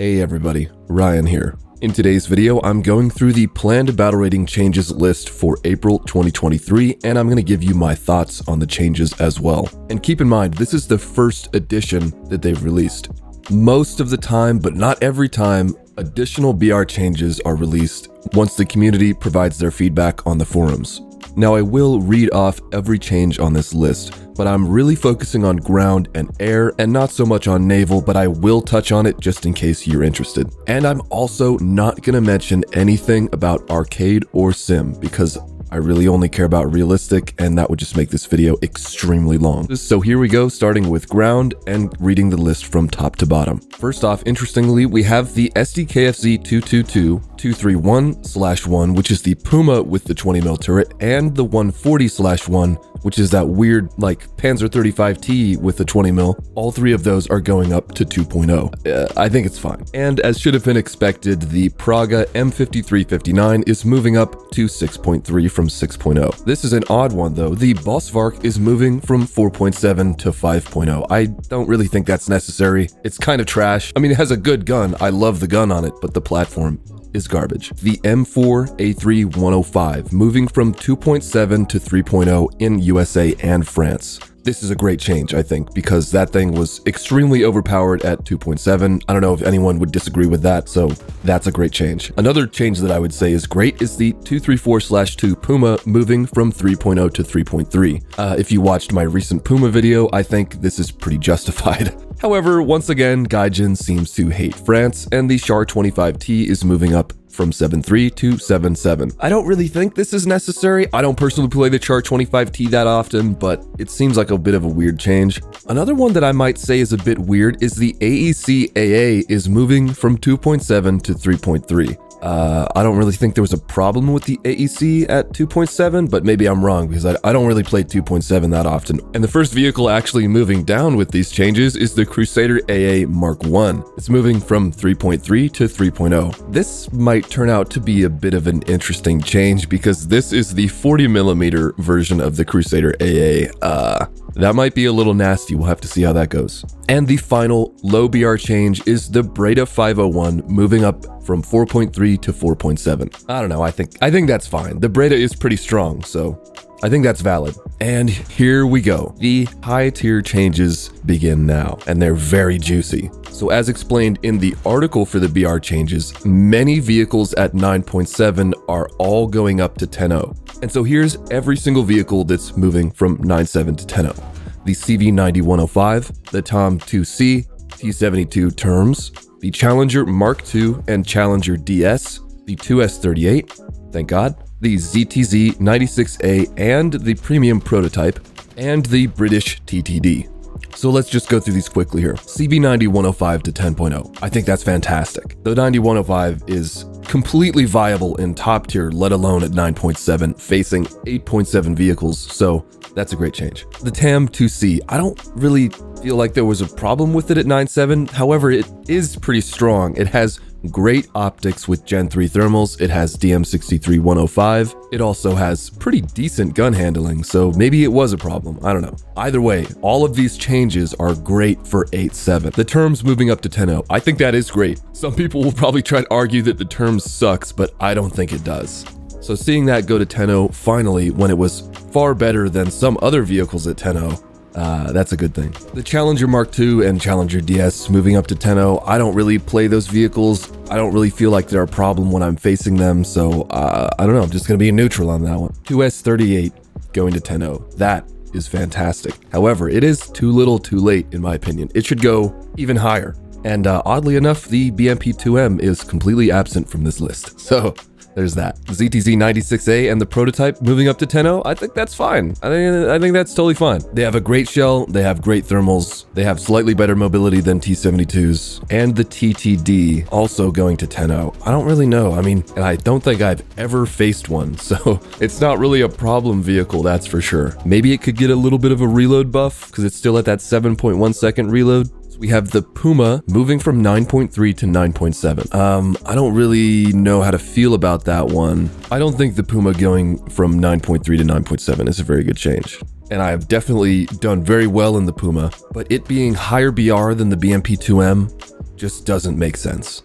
Hey everybody, Ryan here. In today's video, I'm going through the planned battle rating changes list for April 2023, and I'm going to give you my thoughts on the changes as well. And keep in mind, this is the first edition that they've released. Most of the time, but not every time, additional BR changes are released once the community provides their feedback on the forums. Now, I will read off every change on this list, but I'm really focusing on ground and air and not so much on naval, but I will touch on it just in case you're interested. And I'm also not going to mention anything about arcade or sim because I really only care about realistic, and that would just make this video extremely long. So here we go, starting with ground and reading the list from top to bottom. First off, interestingly, we have the SDKFZ 222-231/1, which is the Puma with the 20mm turret, and the 140/1, which is that weird, like, Panzer 35T with the 20mm. All three of those are going up to 2.0. I think it's fine. And as should have been expected, the Praga M5359 is moving up to 6.3 from 6.0. This is an odd one though. The Bosvark is moving from 4.7 to 5.0. I don't really think that's necessary. It's kind of trash. I mean, it has a good gun. I love the gun on it, but the platform is garbage. The M4A3-105 moving from 2.7 to 3.0 in USA and France. This is a great change, I think, because that thing was extremely overpowered at 2.7. I don't know if anyone would disagree with that, so that's a great change. Another change that I would say is great is the 234/2 Puma moving from 3.0 to 3.3. If you watched my recent Puma video, I think this is pretty justified. However, once again, Gaijin seems to hate France, and the Char 25T is moving up from 7.3 to 7.7. I don't really think this is necessary. I don't personally play the Char 25T that often, but it seems like a bit of a weird change. Another one that I might say is a bit weird is the AEC AA is moving from 2.7 to 3.3. I don't really think there was a problem with the AEC at 2.7, but maybe I'm wrong because I don't really play 2.7 that often. And the first vehicle actually moving down with these changes is the Crusader AA Mark I. It's moving from 3.3 to 3.0. This might turn out to be a bit of an interesting change because this is the 40mm version of the Crusader AA. That might be a little nasty. We'll have to see how that goes. And the final low BR change is the Breda 501 moving up from 4.3 to 4.7. I don't know. I think that's fine. The Breda is pretty strong, so I think that's valid. And here we go. The high tier changes begin now, and they're very juicy. So as explained in the article for the BR changes, many vehicles at 9.7 are all going up to 10.0. And so here's every single vehicle that's moving from 9.7 to 10.0. The CV90-105, the Tom-2C, T-72 TURMS, the Challenger Mark II and Challenger DS, the 2S38, thank God, the ZTZ-96A and the Premium Prototype, and the British TTD. So let's just go through these quickly here. CV90-105 to 10.0. I think that's fantastic. The 90-105 is completely viable in top tier, let alone at 9.7, facing 8.7 vehicles, so that's a great change. The TAM-2C, I don't really feel like there was a problem with it at 9.7. However, it is pretty strong. It has great optics with Gen 3 thermals. It has DM63-105. It also has pretty decent gun handling, so maybe it was a problem. I don't know. Either way, all of these changes are great for 8.7. The TURMS moving up to 10.0. I think that is great. Some people will probably try to argue that the TURMS sucks, but I don't think it does. So seeing that go to 10.0 finally, when it was far better than some other vehicles at 10.0, that's a good thing. The Challenger Mark II and Challenger DS moving up to 10.0. I don't really play those vehicles. I don't really feel like they're a problem when I'm facing them, so I don't know. I'm just going to be neutral on that one. 2S38 going to 10.0. That is fantastic. However, it is too little too late in my opinion. It should go even higher. And oddly enough, the BMP-2M is completely absent from this list. So there's that. ZTZ-96A and the Prototype moving up to 10.0. I think that's fine. I think that's totally fine. They have a great shell. They have great thermals. They have slightly better mobility than T-72s. And the TTD also going to 10.0. I don't really know. I mean, I don't think I've ever faced one, so it's not really a problem vehicle, that's for sure. Maybe it could get a little bit of a reload buff because it's still at that 7.1 second reload. We have the Puma moving from 9.3 to 9.7. I don't really know how to feel about that one. I don't think the Puma going from 9.3 to 9.7 is a very good change. And I have definitely done very well in the Puma, but it being higher BR than the BMP-2M just doesn't make sense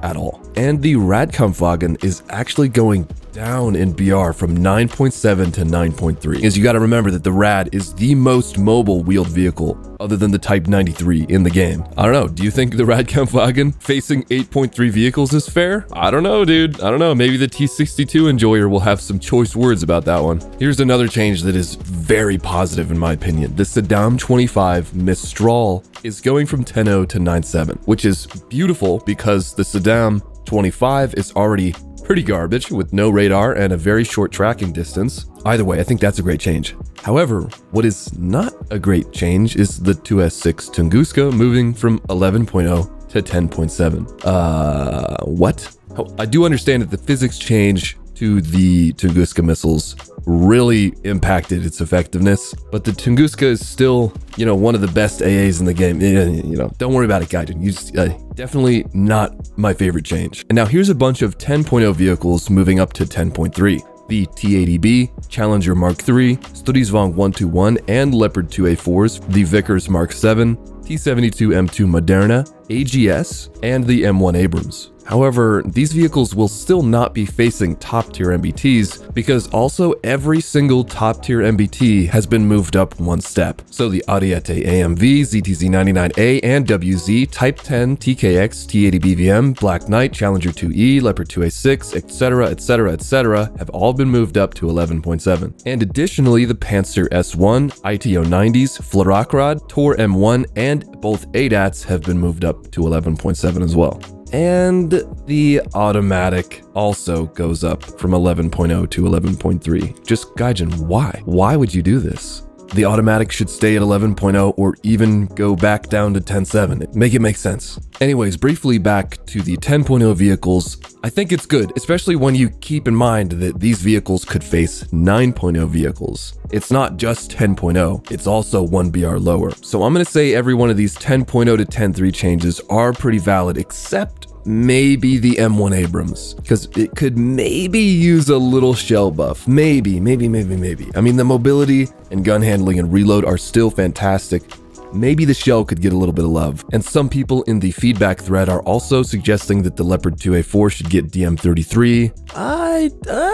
at all. And the Radkampfwagen is actually going down in BR from 9.7 to 9.3. Because you got to remember that the Rad is the most mobile wheeled vehicle other than the Type 93 in the game. I don't know. Do you think the Radkampfwagen facing 8.3 vehicles is fair? I don't know, dude. I don't know. Maybe the T62 enjoyer will have some choice words about that one. Here's another change that is very positive in my opinion. The Saddam 25 Mistral is going from 10.0 to 9.7, which is beautiful because the Saddam 25 is already pretty garbage with no radar and a very short tracking distance. Either way, I think that's a great change. However, what is not a great change is the 2S6 Tunguska moving from 11.0 to 10.7. What? I do understand that the physics change to the Tunguska missiles really impacted its effectiveness, but the Tunguska is still, one of the best AAs in the game. Don't worry about it, Gaijin. You just, definitely not my favorite change. And now here's a bunch of 10.0 vehicles moving up to 10.3. The T-80B, Challenger Mark III, Stridsvagn 121, and Leopard 2A4s, the Vickers Mark VII, T-72 M2 Moderna, AGS, and the M1 Abrams. However, these vehicles will still not be facing top-tier MBTs because also every single top-tier MBT has been moved up one step. So the Ariete AMV, ZTZ99A, and WZ, Type 10, TKX, T80BVM, Black Knight, Challenger 2E, Leopard 2A6, etc., etc., etc. have all been moved up to 11.7. And additionally, the Panzer S1, ITO90s, Flarakrad, Tor M1, and both ADATs have been moved up to 11.7 as well. And the automatic also goes up from 11.0 to 11.3. Just Gaijin, why? Why would you do this? The automatic should stay at 11.0 or even go back down to 10.7. Make it make sense. Anyways, briefly back to the 10.0 vehicles. I think it's good, especially when you keep in mind that these vehicles could face 9.0 vehicles. It's not just 10.0, it's also 1 BR lower. So I'm gonna say every one of these 10.0 to 10.3 changes are pretty valid, except maybe the M1 Abrams, because it could maybe use a little shell buff. Maybe. I mean, the mobility and gun handling and reload are still fantastic. Maybe the shell could get a little bit of love. And some people in the feedback thread are also suggesting that the Leopard 2A4 should get DM33. I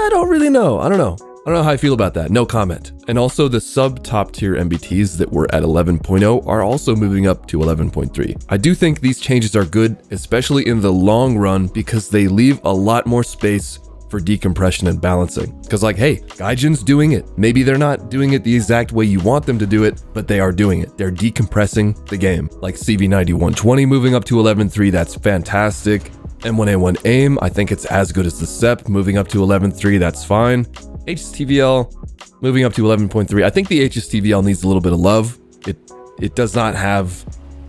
don't really know. I don't know how I feel about that. No comment. And also the sub top tier MBTs that were at 11.0 are also moving up to 11.3. I do think these changes are good, especially in the long run, because they leave a lot more space for decompression and balancing. Because like, hey, Gaijin's doing it. Maybe they're not doing it the exact way you want them to do it, but they are doing it. They're decompressing the game. Like CV90-120 moving up to 11.3, that's fantastic. M1A1 AIM, I think it's as good as the SEP, moving up to 11.3, that's fine. HSTVL moving up to 11.3. I think the HSTVL needs a little bit of love. It does not have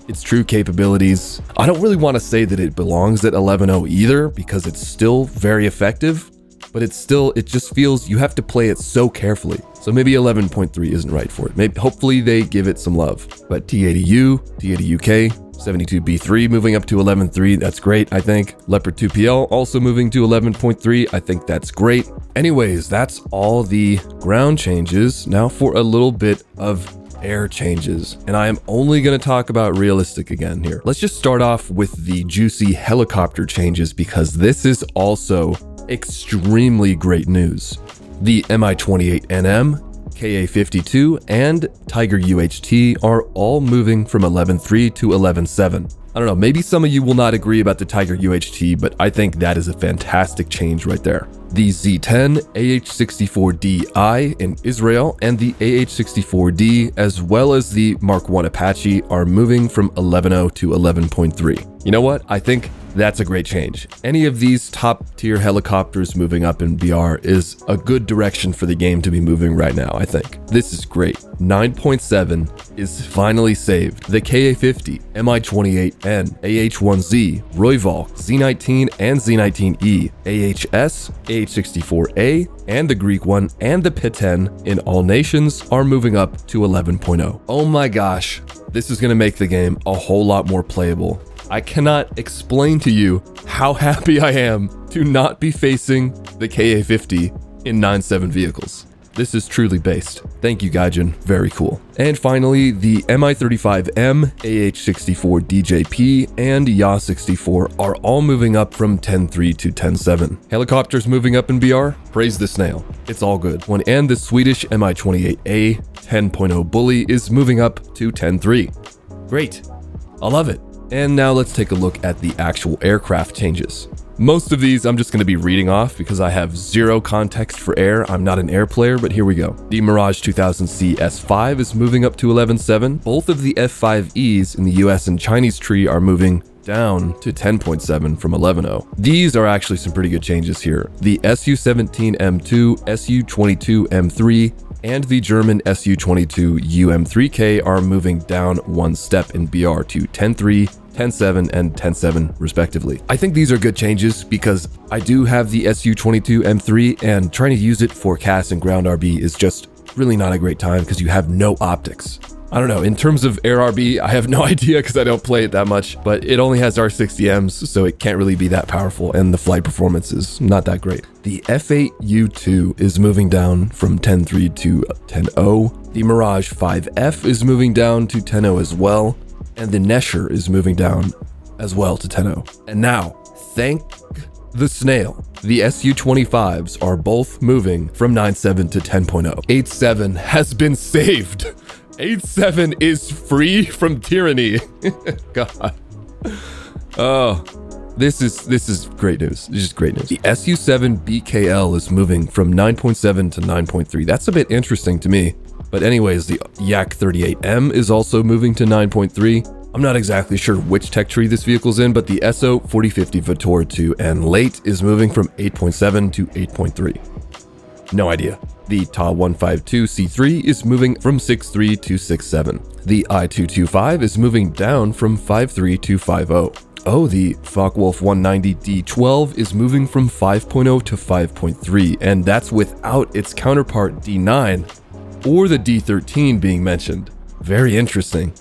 its true capabilities. I don't really want to say that it belongs at 11.0 either, because it's still very effective, but it just feels you have to play it so carefully. So maybe 11.3 isn't right for it. Maybe hopefully they give it some love. But T80U, T80UK, 72B3 moving up to 11.3, that's great, I think. Leopard 2PL also moving to 11.3, I think that's great. Anyways, that's all the ground changes. Now for a little bit of air changes, and I am only going to talk about realistic again here. Let's just start off with the juicy helicopter changes, because this is also extremely great news. The Mi-28NM, KA-52, and Tiger UHT are all moving from 11.3 to 11.7. I don't know, maybe some of you will not agree about the Tiger UHT, but I think that is a fantastic change right there. The Z10, AH-64DI in Israel, and the AH-64D, as well as the Mark I Apache, are moving from 11.0 to 11.3. You know what? I think that's a great change. Any of these top tier helicopters moving up in BR is a good direction for the game to be moving right now, I think. This is great. 9.7 is finally saved. The KA-50, Mi-28N, AH-1Z, Royval, Z-19 and Z-19E, AHS, AH-64A, and the Greek one, and the P-10 in all nations are moving up to 11.0. Oh my gosh, this is gonna make the game a whole lot more playable. I cannot explain to you how happy I am to not be facing the KA-50 in 9.7 vehicles. This is truly based. Thank you, Gaijin. Very cool. And finally, the Mi-35M, AH-64 DJP, and Ya-64 are all moving up from 10.3 to 10.7. Helicopters moving up in BR? Praise the snail. It's all good. And the Swedish Mi-28A 10.0 Bully is moving up to 10.3. Great. I love it. And now let's take a look at the actual aircraft changes. Most of these I'm just going to be reading off because I have zero context for air. I'm not an air player, but here we go. The Mirage 2000C S5 is moving up to 11.7. Both of the F5Es in the US and Chinese tree are moving down to 10.7 from 11.0. These are actually some pretty good changes here. The Su-17M2, Su-22M3, and the German Su-22 UM3K are moving down one step in BR to 10.3, 10.7, and 10.7 respectively. I think these are good changes because I do have the Su-22 M3 and trying to use it for CAS and ground RB is just really not a great time because you have no optics. I don't know, in terms of air RB, I have no idea because I don't play it that much, but it only has R60Ms, so it can't really be that powerful, and the flight performance is not that great. The F8U2 is moving down from 10.3 to 10.0. The Mirage 5F is moving down to 10.0 as well, and the Nesher is moving down as well to 10.0. And now, thank the snail, the Su-25s are both moving from 9.7 to 10.0. 8.7 has been saved. 8.7 is free from tyranny. God. Oh, this is great news. This is great news. The Su-7 BKL is moving from 9.7 to 9.3. That's a bit interesting to me. But anyways, the Yak-38M is also moving to 9.3. I'm not exactly sure which tech tree this vehicle's in, but the SO 4050 Vector 2 and late is moving from 8.7 to 8.3. No idea. The Ta-152C3 is moving from 6.3 to 6.7. The I-225 is moving down from 5.3 to 5.0. Oh, the Focke-Wulf 190D12 is moving from 5.0 to 5.3, and that's without its counterpart D9 or the D13 being mentioned. Very interesting.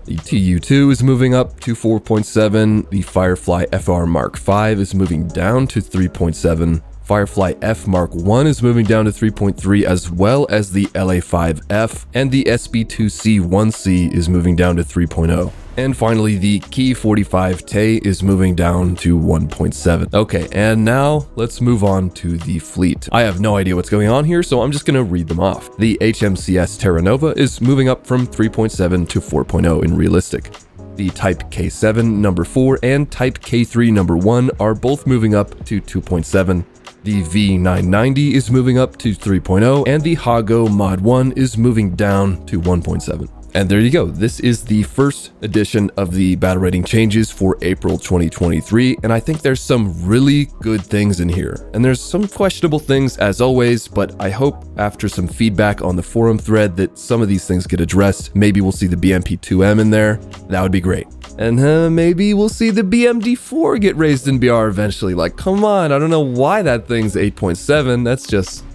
The Tu-2 is moving up to 4.7. The Firefly FR Mark V is moving down to 3.7. Firefly F Mark I is moving down to 3.3, as well as the LA5F, and the SB2C1C is moving down to 3.0. And finally, the Ki 45 Te is moving down to 1.7. Okay, and now let's move on to the fleet. I have no idea what's going on here, so I'm just gonna read them off. The HMCS Terra Nova is moving up from 3.7 to 4.0 in realistic. The Type K7 number 4 and Type K3 number 1 are both moving up to 2.7. The V990 is moving up to 3.0, and the Hago Mod 1 is moving down to 1.7. And there you go. This is the first edition of the battle rating changes for April 2023, and I think there's some really good things in here. And there's some questionable things as always, but I hope after some feedback on the forum thread that some of these things get addressed. Maybe we'll see the BMP-2M in there. That would be great. And maybe we'll see the BMD-4 get raised in BR eventually. Like, come on, I don't know why that thing's 8.7.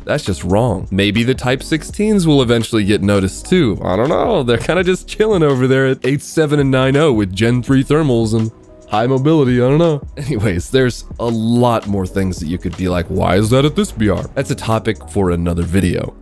That's just wrong. Maybe the Type 16s will eventually get noticed too. I don't know. They're kind of just chilling over there at 8.7 and 9.0 with Gen 3 thermals and high mobility. I don't know. Anyways, there's a lot more things that you could be like, why is that at this BR? That's a topic for another video.